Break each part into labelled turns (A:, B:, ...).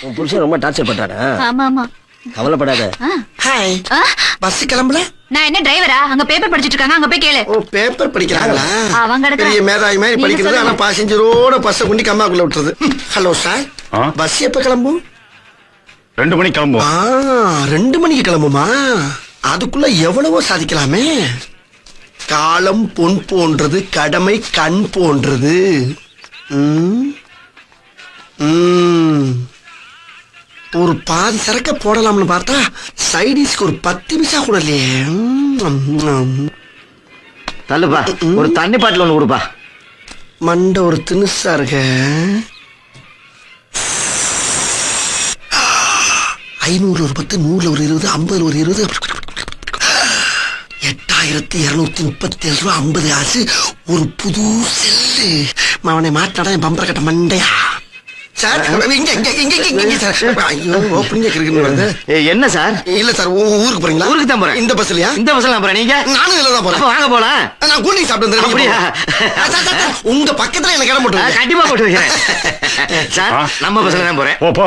A: உன் புருஷன் ரொம்ப டார்ச்சர் பண்றானா?
B: ஆமா ஆமா.
A: கவலைப்படாத.
C: ஹாய். பஸ் கிளம்பல?
B: நான் என்ன டிரைவரா? அங்க பேப்பர் படிச்சிட்டு இருக்காங்க, அங்க போய் கேளு.
C: ஓ, பேப்பர் படிக்கிறாங்களா?
B: அவங்க
C: பெரிய மேதாவி மாதிரி படிக்கிறது, ஆனா பாசஞ்சரோட பஸ்ஸை கொண்டு கம்மாக்குள்ள விட்டுறது. ஹலோ சார், பஸ் எப்ப கிளம்பும்?
D: 2 மணிக்கு கிளம்பும்.
C: 2 மணிக்கு கிளம்புமா? அதுக்குள்ள எவ்வளவோ சாதிக்கலாமே. காலம் பொன் போன்றது, கடமை கண் போன்றது. ஒரு பாதி சரக்க போடலாம்னு பார்த்தா சைடிஸ்க்கு ஒரு 10 பைசா கூட இல்லையே.
A: தள்ளுப்பா, ஒரு தண்ணி பாட்டில் ஒண்ணு கொடுப்பா.
C: மண்டை ஒரு தினுசா இருக்க. 500 ஒரு 10, 100 ஒரு 20, 50 ஒரு 20, 8237 ரூபா 50 காசு. ஒரு புது செல்லு. அவனை மாட்டாடா என் பம்பர கட்ட மண்டையா. சார்
A: என்ன சார்?
C: இல்ல சார், ஊருக்கு போறீங்களா?
A: ஊருக்கு தான் போறேன்.
C: இந்த பஸ்லயா?
A: இந்த பஸ்ல நான் போறேன். நீங்க?
C: நானும் இதுல தான் போறேன்.
A: வாங்க போலாம்.
C: நான் கூலி சாப்பிட்டு
A: அப்படியா?
C: உங்க பக்கத்துல எனக்கு இடம் போட்டு
A: கண்டிப்பா போட்டு வைக்கிறேன் சார். நம்ம பஸ்ல தான் போறேன்.
D: போ.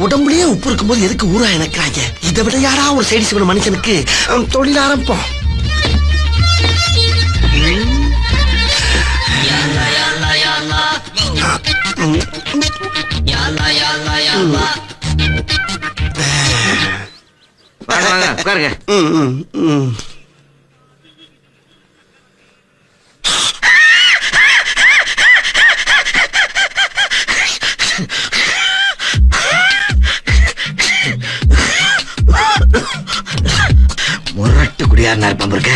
C: உடம்புலயே உப்பு இருக்கும் போது எதுக்கு ஊரா எனக்குறாங்க? இதை விட யாரா ஒரு சைடு சிவன மனுஷனுக்கு தொழில் ஆரம்பம்.
A: உட்காருங்க. முரட்டு குடியாரனா இருப்பான் இருக்க.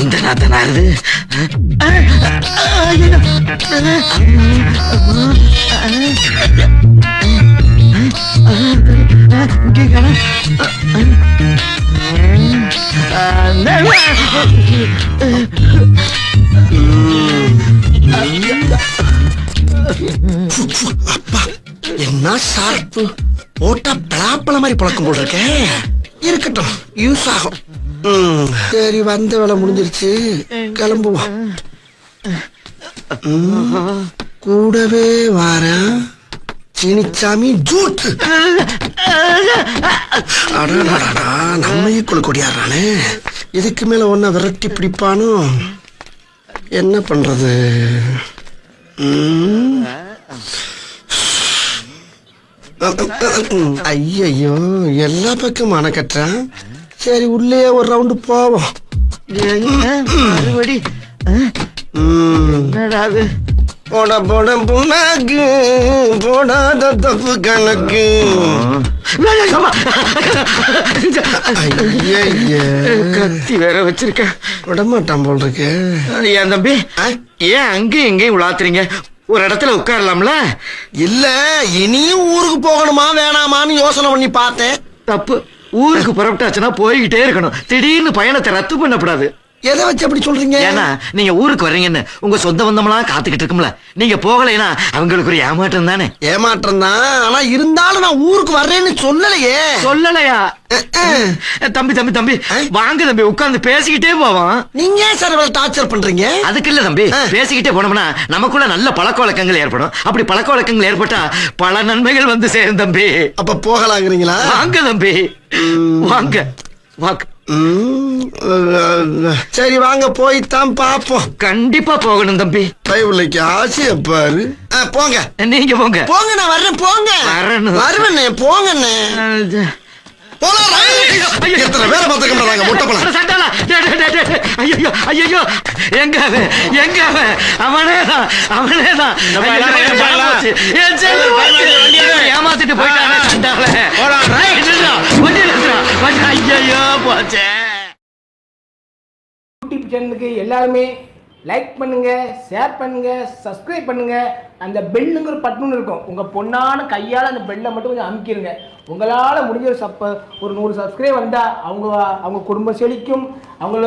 A: இந்த நாத்தனா இது.
C: அப்பா என்ன ஷார்ப்பு போட்டா பலாப்பழ மாதிரி பழக்கம் போல் இருக்க. இருக்கட்டும், யூஸ் ஆகும். சரி, வந்த வேலை முடிஞ்சிருச்சு, கிளம்புவோம். கூடவே வாரேன் சீனிச்சாமி ஜூட். நம்ம கொடியாடுறானே. இதுக்கு மேல ஒன்ன விரட்டி பிடிப்பானோ? என்ன பண்றது? ஐயோ, எல்லா பக்கம் அணை கட்டுறான். சரி, உள்ளே ஒரு ரவுண்டு போவோம்.
A: மறுபடி
C: போட போட புண்ணாக்கு போடாத தப்பு கணக்கு.
A: கத்தி வேற வச்சிருக்க.
C: விடமாட்டான் போல் இருக்கு.
A: ஏன் தம்பி, ஏன் அங்கேயும் எங்கேயும் உலாத்துறீங்க? ஒரு இடத்துல உட்காரலாம்ல?
C: இல்ல, இனியும் ஊருக்கு போகணுமா வேணாமான்னு யோசனை பண்ணி பார்த்தேன்.
A: தப்பு. ஊருக்கு புறப்பட்டாச்சுன்னா போய்கிட்டே இருக்கணும். திடீர்னு பயணத்தை ரத்து பண்ணக்கூடாது.
C: எதை வச்சு அப்படி சொல்றீங்க?
A: ஏன்னா நீங்க ஊருக்கு வர்றீங்கன்னு உங்க சொந்த பந்தமெல்லாம் காத்துக்கிட்டு இருக்கும்ல. நீங்க போகலைன்னா அவங்களுக்கு ஒரு ஏமாற்றம் தானே.
C: ஏமாற்றம் தான், ஆனா இருந்தாலும் நான் ஊருக்கு வர்றேன்னு சொல்லலையே.
A: சொல்லலையா? தம்பி தம்பி தம்பி, வாங்க தம்பி, உட்கார்ந்து பேசிக்கிட்டே போவோம்.
C: நீங்க சார் இவ்வளவு டார்ச்சர் பண்றீங்க?
A: அதுக்கு இல்ல தம்பி, பேசிக்கிட்டே போனோம்னா நமக்குள்ள நல்ல பழக்க வழக்கங்கள் ஏற்படும். அப்படி பழக்க வழக்கங்கள் ஏற்பட்டா பல நன்மைகள் வந்து சேரும் தம்பி.
C: அப்ப போகலாங்கிறீங்களா?
A: வாங்க தம்பி, வாங்க வாங்க.
C: சரி, வாங்க போய்தான் பாப்போம்.
A: கண்டிப்பா போகணும் தம்பி.
C: பைபிளைக்கு ஆசைய பாரு. போங்க,
A: நீங்க போங்க.
C: போங்க, நான் வர்றேன். போங்க, வருவேண்ணே. போங்கண்ணே. எத்தனை பேரை பார்த்துக்க முட்டை பழம்.
A: ஐயோ, எங்க அவனேதான் ஏமாத்திட்டு போயிட்டாங்க. ஐயோ போச்சே.
E: யூடியூப் சேனலுக்கு எல்லாருமே லைக் பண்ணுங்க, ஷேர் பண்ணுங்க, சப்ஸ்கிரைப் பண்ணுங்க. அந்த பெல்லுங்கிற பட்டன் இருக்கும், உங்க பொண்ணான கையால் அந்த பெல்லை மட்டும் கொஞ்சம் அமுக்கிடுங்க. உங்களால் முடிஞ்ச ஒரு 100 சப்ஸ்கிரைப் வந்தால் அவங்க குடும்பம் செழிக்கும். அவங்கள